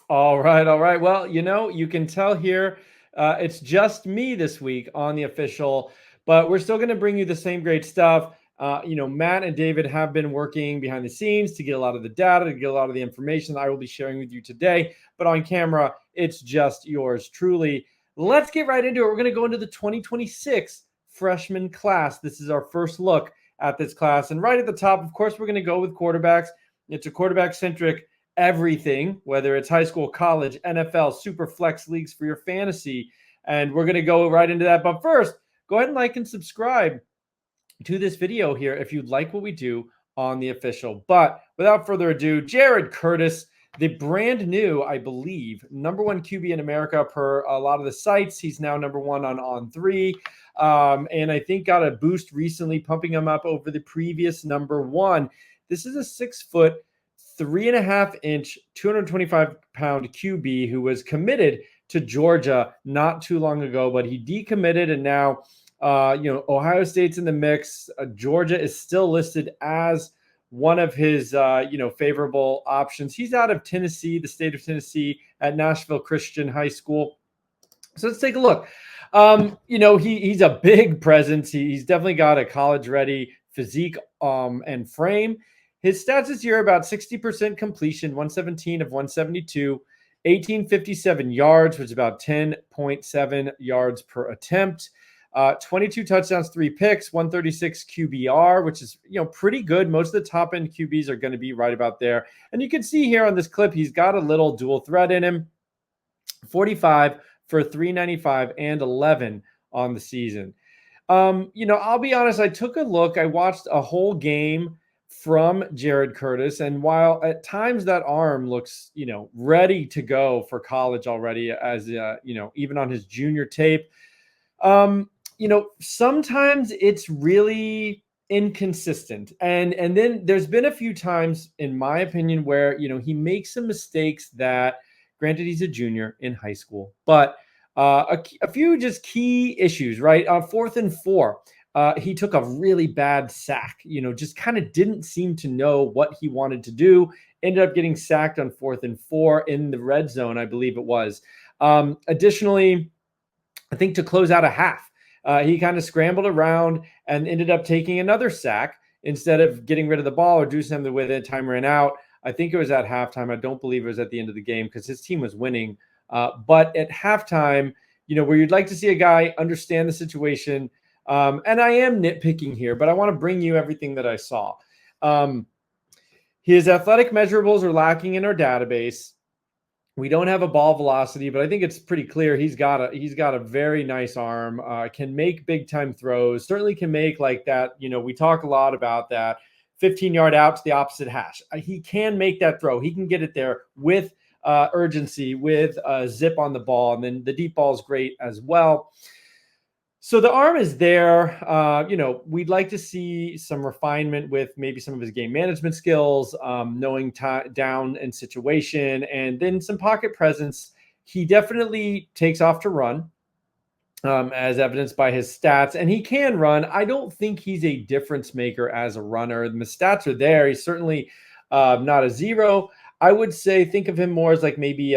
All right, all right. Well, you can tell here it's just me this week on the official, but we're still going to bring you the same great stuff. Matt and David have been working behind the scenes to get a lot of the data, to get a lot of the information that I will be sharing with you today. But on camera, it's just yours truly. Let's get right into it. We're going to go into the 2026 freshman class. This is our first look at this class. And right at the top, of course, we're going to go with quarterbacks. It's a quarterback centric everything, whether it's high school, college, NFL, super flex leagues for your fantasy. And we're going to go right into that. But first, go ahead and like and subscribe to this video here if you'd like what we do on the official. But without further ado, Jared Curtis, the brand new, I believe, number one QB in America per a lot of the sites. He's now number one on three. And I think got a boost recently, pumping him up over the previous number one. This is a 6 foot, 3.5-inch, 225-pound QB who was committed to Georgia not too long ago, but he decommitted, and now Ohio State's in the mix. Georgia is still listed as one of his favorable options. He's out of Tennessee, the state of Tennessee, at Nashville Christian High School. So let's take a look. He's a big presence. He's definitely got a college-ready physique and frame. His stats this year are about 60% completion, 117 of 172, 1857 yards, which is about 10.7 yards per attempt, 22 touchdowns, 3 picks, 136 QBR, which is pretty good. Most of the top end QBs are going to be right about there. And you can see here on this clip, he's got a little dual threat in him, 45 for 395 and 11 on the season. I'll be honest, I took a look. I watched a whole game from Jared Curtis, and while at times that arm looks, ready to go for college already, as even on his junior tape, sometimes it's really inconsistent, and then there's been a few times, in my opinion, where he makes some mistakes that, granted, he's a junior in high school, but a few just key issues, right? On 4th and 4. He took a really bad sack, just kind of didn't seem to know what he wanted to do. Ended up getting sacked on 4th and 4 in the red zone, I believe it was. Additionally, I think to close out a half, he kind of scrambled around and ended up taking another sack instead of getting rid of the ball or do something with it. Time ran out. I think it was at halftime. I don't believe it was at the end of the game because his team was winning. But at halftime, where you'd like to see a guy understand the situation. And I am nitpicking here, but I want to bring you everything that I saw. His athletic measurables are lacking in our database. We don't have a ball velocity, but I think it's pretty clear he's got a very nice arm, can make big time throws, certainly can make like that. We talk a lot about that 15-yard out to the opposite hash. He can make that throw. He can get it there with urgency, with zip on the ball. And then the deep ball is great as well. So the arm is there. We'd like to see some refinement with maybe some of his game management skills, knowing down and situation, and then some pocket presence. He definitely takes off to run, as evidenced by his stats, and he can run. I don't think he's a difference maker as a runner. The stats are there. He's certainly not a zero. I would say think of him more as like maybe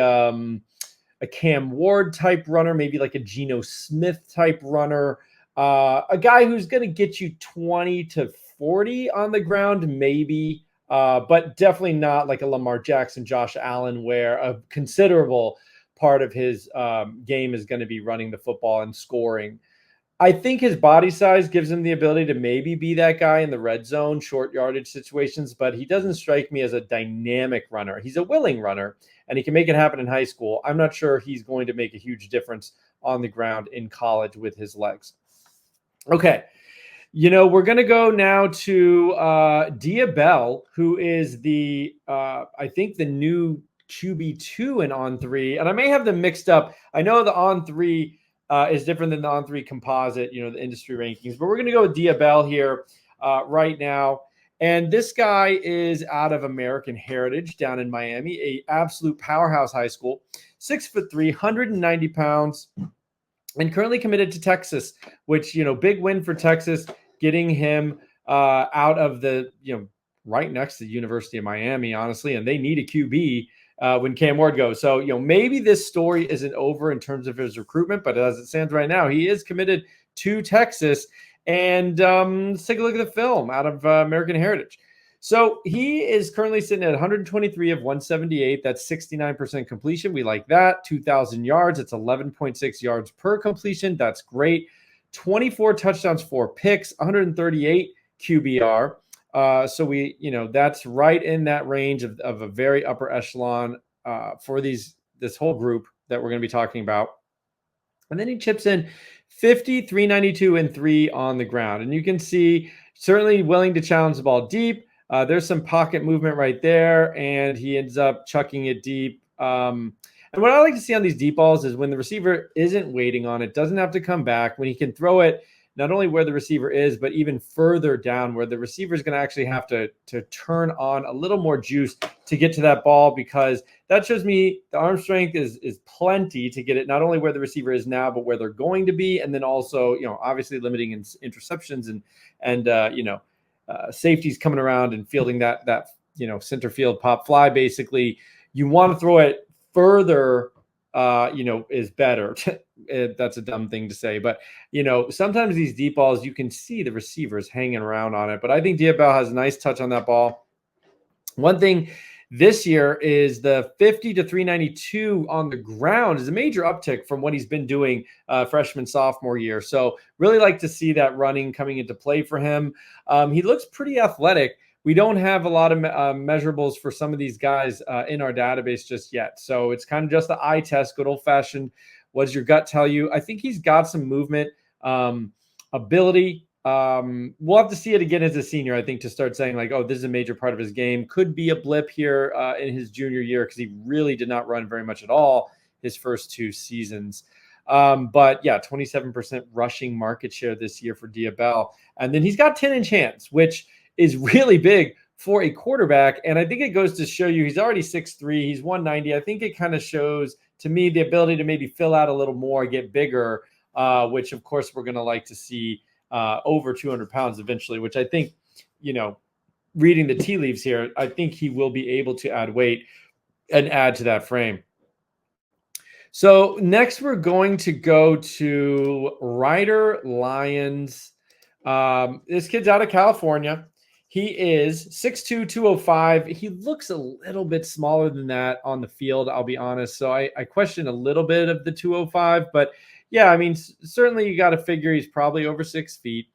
a Cam Ward type runner, maybe like a Geno Smith type runner, a guy who's going to get you 20 to 40 on the ground, maybe, but definitely not like a Lamar Jackson, Josh Allen, where a considerable part of his game is going to be running the football and scoring. I think his body size gives him the ability to maybe be that guy in the red zone, short yardage situations, but he doesn't strike me as a dynamic runner. He's a willing runner, and he can make it happen in high school. I'm not sure he's going to make a huge difference on the ground in college with his legs. Okay. We're going to go now to Dia Bell, who is I think the new QB2 in On 3, and I may have them mixed up. I know the On 3 is different than the On 3 composite, the industry rankings. But we're going to go with Dia Bell here right now. And this guy is out of American Heritage down in Miami, a absolute powerhouse high school, 6'3", 190 pounds, and currently committed to Texas, which, big win for Texas, getting him out of the, right next to the University of Miami, honestly, and they need a QB. when Cam Ward goes. So, maybe this story isn't over in terms of his recruitment, but as it stands right now, he is committed to Texas. And let's take a look at the film out of American Heritage. So he is currently sitting at 123 of 178. That's 69% completion. We like that. 2,000 yards. It's 11.6 yards per completion. That's great. 24 touchdowns, 4 picks, 138 QBR. So that's right in that range of a very upper echelon for this whole group that we're going to be talking about. And then he chips in 50, 392, and 3 on the ground. And you can see certainly willing to challenge the ball deep. There's some pocket movement right there, and he ends up chucking it deep. And what I like to see on these deep balls is when the receiver isn't waiting on it, doesn't have to come back, when he can throw it not only where the receiver is, but even further down where the receiver is going to actually have to turn on a little more juice to get to that ball, because that shows me the arm strength is plenty to get it not only where the receiver is now, but where they're going to be. And then also, obviously limiting interceptions and safeties coming around and fielding that center field pop fly. Basically, you want to throw it further, is better. That's a dumb thing to say, but sometimes these deep balls, you can see the receivers hanging around on it. But I think Diabel has a nice touch on that ball. One thing this year is the 50 to 392 on the ground is a major uptick from what he's been doing freshman, sophomore year. So really like to see that running coming into play for him. He looks pretty athletic. We don't have a lot of measurables for some of these guys in our database just yet. So it's kind of just the eye test, good old fashioned. What does your gut tell you? I think he's got some movement, ability. We'll have to see it again as a senior, I think, to start saying like, oh, this is a major part of his game. Could be a blip here in his junior year, because he really did not run very much at all his first 2 seasons. But yeah, 27% rushing market share this year for Diabel. And then he's got 10-inch hands, which is really big for a quarterback. And I think it goes to show you he's already 6'3", he's 190. I think it kind of shows to me the ability to maybe fill out a little more, get bigger, which of course we're going to like to see over 200 pounds eventually, which I think, reading the tea leaves here, I think he will be able to add weight and add to that frame. So next we're going to go to Ryder Lions. This kid's out of California. He is 6'2", 205. He looks a little bit smaller than that on the field, I'll be honest. So I question a little bit of the 205, but yeah, I mean, certainly you got to figure he's probably over 6 feet.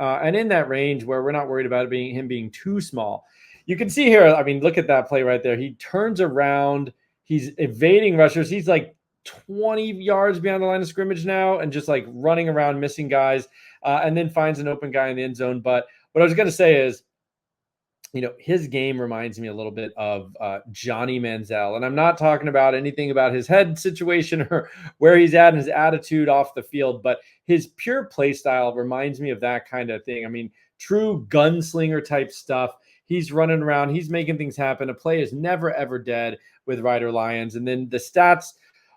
And in that range where we're not worried about him being too small. You can see here, I mean, look at that play right there. He turns around, he's evading rushers. He's like 20 yards beyond the line of scrimmage now and just like running around, missing guys, and then finds an open guy in the end zone. But what I was going to say is, his game reminds me a little bit of Johnny Manziel. And I'm not talking about anything about his head situation or where he's at and his attitude off the field, but his pure play style reminds me of that kind of thing. I mean, true gunslinger type stuff. He's running around. He's making things happen. A play is never, ever dead with Ryder Lions. And then the stats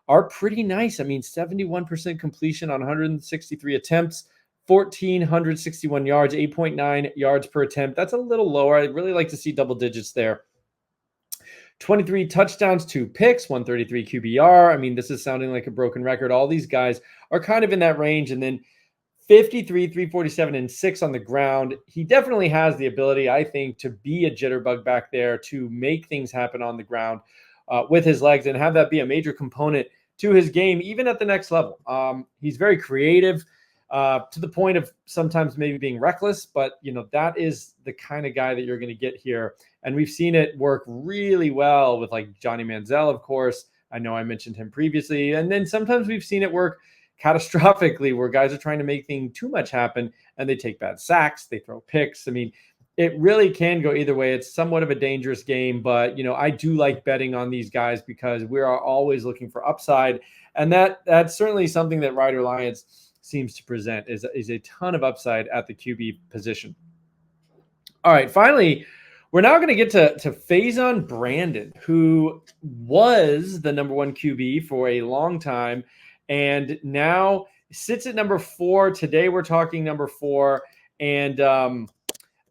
are pretty nice. I mean, 71% completion on 163 attempts, 1,461 yards, 8.9 yards per attempt. That's a little lower. I'd really like to see double digits there. 23 touchdowns, 2 picks, 133 QBR. I mean, this is sounding like a broken record. All these guys are kind of in that range. And then 53, 347, and 6 on the ground. He definitely has the ability, I think, to be a jitterbug back there, to make things happen on the ground with his legs and have that be a major component to his game, even at the next level. He's very creative. To the point of sometimes maybe being reckless, but that is the kind of guy that you're going to get here. And we've seen it work really well with like Johnny Manziel, of course. I know I mentioned him previously. And then sometimes we've seen it work catastrophically where guys are trying to make things too much happen and they take bad sacks, they throw picks. I mean, it really can go either way. It's somewhat of a dangerous game, but I do like betting on these guys because we are always looking for upside. And that's certainly something that Ryder Lions seems to present is a ton of upside at the QB position. All right, finally, we're now going to get to Faison Brandon, who was the number 1 QB for a long time and now sits at number 4. Today we're talking number 4. And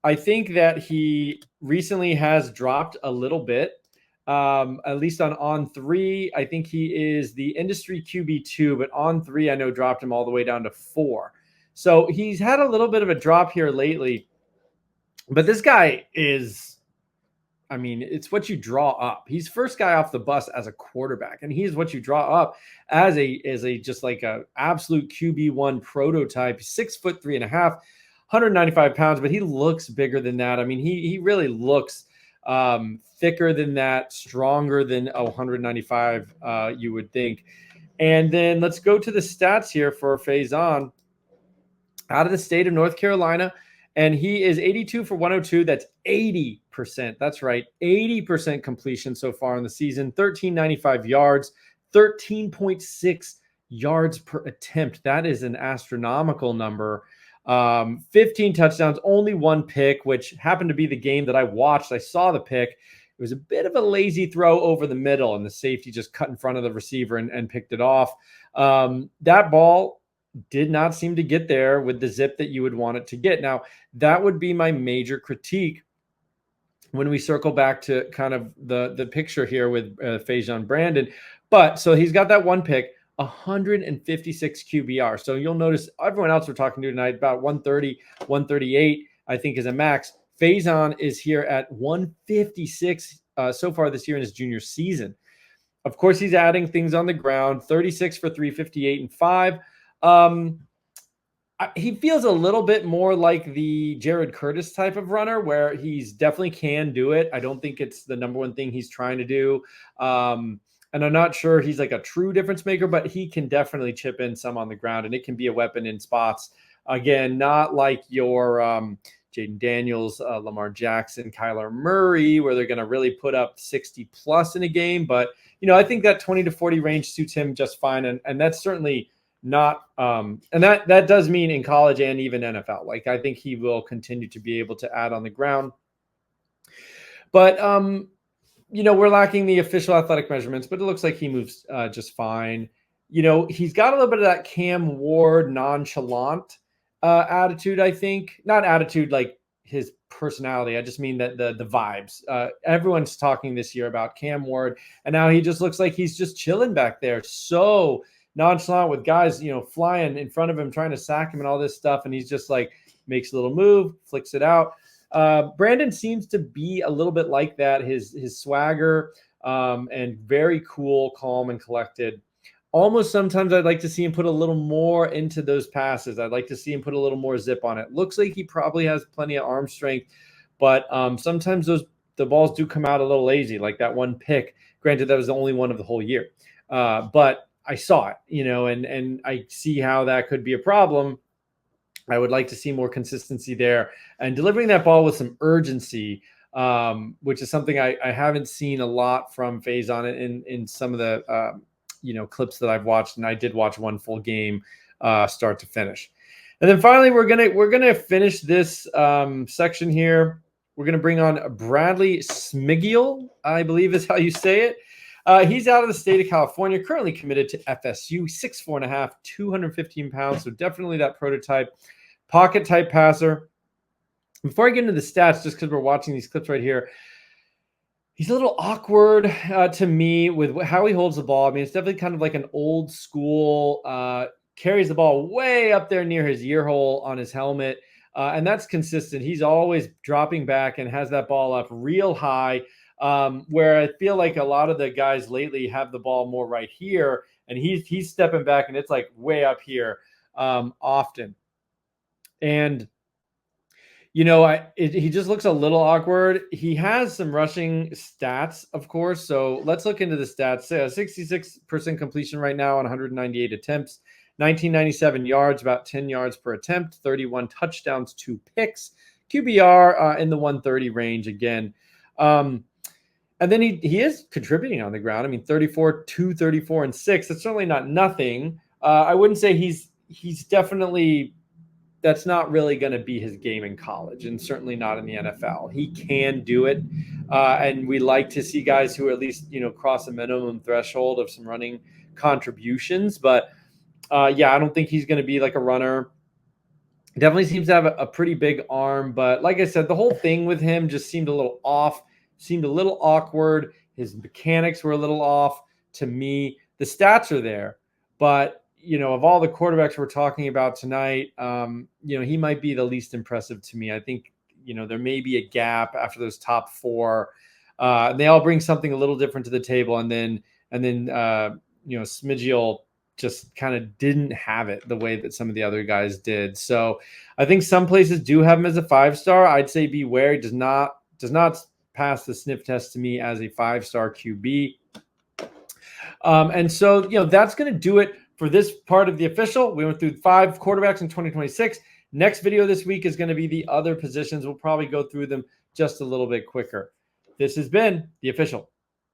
I think that he recently has dropped a little bit. At least on three. I think he is the industry QB2, but on three, I know dropped him all the way down to 4. So he's had a little bit of a drop here lately. But this guy is, I mean, it's what you draw up. He's first guy off the bus as a quarterback, and he's what you draw up as a just like a absolute QB1 prototype. 6'3.5", 195 pounds, but he looks bigger than that. I mean, he really looks thicker than that, stronger than 195, you would think. And then let's go to the stats here for Faison out of the state of North Carolina. And he is 82 for 102. That's 80%. That's right. 80% completion so far in the season. 1,395 yards, 13.6 yards per attempt. That is an astronomical number. 15 touchdowns, only 1 pick, which happened to be the game that I watched. I saw the pick. It was a bit of a lazy throw over the middle, and the safety just cut in front of the receiver and picked it off. That ball did not seem to get there with the zip that you would want it to get. Now, that would be my major critique when we circle back to kind of the picture here with Faison Brandon. But so he's got that 1 pick, 156 QBR. So you'll notice everyone else we're talking to tonight about 130, 138, I think is a max. Faison is here at 156 so far this year in his junior season. Of course, he's adding things on the ground, 36 for 358 and 5. He feels a little bit more like the Jared Curtis type of runner where he's definitely can do it. I don't think it's the number one thing he's trying to do. And I'm not sure he's like a true difference maker, but he can definitely chip in some on the ground, and it can be a weapon in spots. Again, not like your Jaden Daniels, Lamar Jackson, Kyler Murray, where they're going to really put up 60 plus in a game. But, I think that 20 to 40 range suits him just fine. And that's certainly not and that does mean in college and even NFL. Like, I think he will continue to be able to add on the ground. But, we're lacking the official athletic measurements, but it looks like he moves just fine. He's got a little bit of that Cam Ward nonchalant attitude, I think. Not attitude like his personality. I just mean that the vibes. Everyone's talking this year about Cam Ward, and now he just looks like he's just chilling back there. So nonchalant with guys, flying in front of him, trying to sack him and all this stuff. And he's just like makes a little move, flicks it out. Brandon seems to be a little bit like that. His swagger and very cool, calm, and collected. Almost sometimes I'd like to see him put a little more into those passes. I'd like to see him put a little more zip on it. Looks like he probably has plenty of arm strength, but sometimes the balls do come out a little lazy, like that 1 pick. Granted, that was the only one of the whole year. But I saw it, and I see how that could be a problem. I would like to see more consistency there and delivering that ball with some urgency, which is something I haven't seen a lot from Faison in some of the clips that I've watched, and I did watch one full game start to finish. And then finally, we're gonna finish this section here. We're gonna bring on Bradley Sigel, I believe is how you say it. He's out of the state of California, currently committed to FSU, 6'4.5", 215 pounds. So definitely that prototype pocket type passer. Before I get into the stats, just because we're watching these clips right here, he's a little awkward to me with how he holds the ball. I mean, it's definitely kind of like an old school, carries the ball way up there near his ear hole on his helmet. And that's consistent. He's always dropping back and has that ball up real high. Where I feel like a lot of the guys lately have the ball more right here, and he's stepping back and it's like way up here often. And he just looks a little awkward. He has some rushing stats, of course. So let's look into the stats. 66% completion right now on 198 attempts, 1997 yards, about 10 yards per attempt, 31 touchdowns, 2 picks, QBR in the 130 range again. And then he is contributing on the ground. I mean, 34, 2, 34, and 6. That's certainly not nothing. I wouldn't say he's definitely, that's not really going to be his game in college, and certainly not in the NFL. He can do it. And we like to see guys who at least, cross a minimum threshold of some running contributions. But I don't think he's going to be like a runner. Definitely seems to have a pretty big arm. But like I said, the whole thing with him just seemed a little off. Seemed a little awkward. His mechanics were a little off to me. The stats are there, but of all the quarterbacks we're talking about tonight, he might be the least impressive to me. I think there may be a gap after those top four. They all bring something a little different to the table, and then Smidgel just kind of didn't have it the way that some of the other guys did. So I think some places do have him as a 5-star. I'd say beware. He does not pass the sniff test to me as a 5-star QB. And so, that's going to do it for this part of the official. We went through 5 quarterbacks in 2026. Next video this week is going to be the other positions. We'll probably go through them just a little bit quicker. This has been the official.